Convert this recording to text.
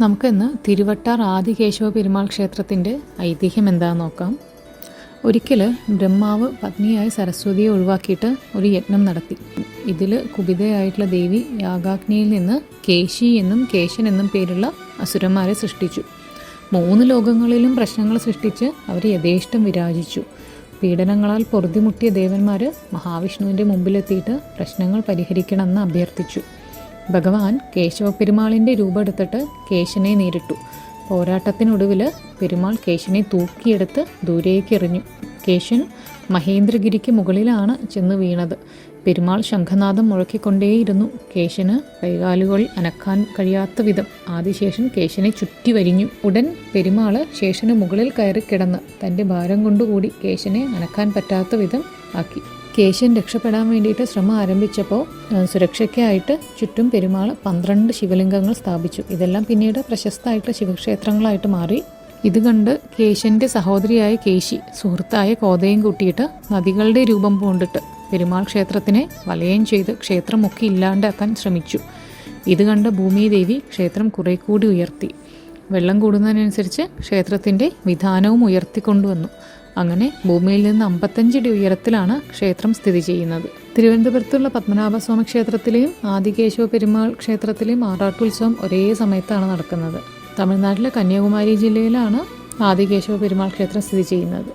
നമുക്കിന്ന് തിരുവട്ടാർ ആദികേശവ പെരുമാൾ ക്ഷേത്രത്തിൻ്റെ ഐതിഹ്യം എന്താണെന്ന് നോക്കാം. ഒരിക്കൽ ബ്രഹ്മാവ് പത്നിയായ സരസ്വതിയെ ഒഴിവാക്കിയിട്ട് ഒരു യജ്ഞം നടത്തി. ഇതിൽ കുപിതയായിട്ടുള്ള ദേവി യാഗാഗ്നിയിൽ നിന്ന് കേശി എന്നും കേശൻ എന്നും പേരുള്ള അസുരന്മാരെ സൃഷ്ടിച്ചു. 3 ലോകങ്ങളിലും പ്രശ്നങ്ങൾ സൃഷ്ടിച്ച് അവർ യഥേഷ്ടം വിരാജിച്ചു. പീഡനങ്ങളാൽ പൊറുതിമുട്ടിയ ദേവന്മാർ മഹാവിഷ്ണുവിൻ്റെ മുമ്പിലെത്തിയിട്ട് പ്രശ്നങ്ങൾ പരിഹരിക്കണമെന്ന് അഭ്യർത്ഥിച്ചു. ഭഗവാൻ കേശവ പെരുമാളിൻ്റെ രൂപം എടുത്തിട്ട് കേശനെ നേരിട്ടു. പോരാട്ടത്തിനൊടുവിൽ പെരുമാൾ കേശനെ തൂക്കിയെടുത്ത് ദൂരേക്ക് എറിഞ്ഞു. കേശൻ മഹേന്ദ്രഗിരിക്ക് മുകളിലാണ് ചെന്ന് വീണത്. പെരുമാൾ ശംഖനാദം മുഴക്കിക്കൊണ്ടേയിരുന്നു. കേശന് കൈകാലുകൾ അനക്കാൻ കഴിയാത്ത വിധം ആദിശേഷൻ കേശനെ ചുറ്റി വരിഞ്ഞു. ഉടൻ പെരുമാൾ ശേഷന് മുകളിൽ കയറി കിടന്ന് തൻ്റെ ഭാരം കൊണ്ടുകൂടി കേശനെ അനക്കാൻ പറ്റാത്ത വിധം ആക്കി. കേശൻ രക്ഷപ്പെടാൻ വേണ്ടിയിട്ട് ശ്രമം ആരംഭിച്ചപ്പോൾ സുരക്ഷയ്ക്കായിട്ട് ചുറ്റും പെരുമാൾ 12 ശിവലിംഗങ്ങൾ സ്ഥാപിച്ചു. ഇതെല്ലാം പിന്നീട് പ്രശസ്തമായിട്ടുള്ള ശിവക്ഷേത്രങ്ങളായിട്ട് മാറി. ഇത് കണ്ട് കേശൻ്റെ സഹോദരിയായ കേശി സുഹൃത്തായ കോതയും കൂട്ടിയിട്ട് നദികളുടെ രൂപം പൂണ്ടിട്ട് പെരുമാൾ ക്ഷേത്രത്തിനെ വലയം ചെയ്ത് ക്ഷേത്രം മുക്കി ഇല്ലാണ്ടാക്കാൻ ശ്രമിച്ചു. ഇത് കണ്ട ഭൂമിദേവി ക്ഷേത്രം കുറെ കൂടി ഉയർത്തി. വെള്ളം കൂടുന്നതിനനുസരിച്ച് ക്ഷേത്രത്തിൻ്റെ വിധാനവും ഉയർത്തിക്കൊണ്ടുവന്നു. അങ്ങനെ ഭൂമിയിൽ നിന്ന് 55 അടി ഉയരത്തിലാണ് ക്ഷേത്രം സ്ഥിതി ചെയ്യുന്നത്. തിരുവനന്തപുരത്തുള്ള പത്മനാഭസ്വാമി ക്ഷേത്രത്തിലെയും ആദികേശവ പെരുമാൾ ക്ഷേത്രത്തിലെയും ആറാട്ടുത്സവം ഒരേ സമയത്താണ് നടക്കുന്നത്. തമിഴ്നാട്ടിലെ കന്യാകുമാരി ജില്ലയിലാണ് ആദികേശവ പെരുമാൾ ക്ഷേത്രം സ്ഥിതി ചെയ്യുന്നത്.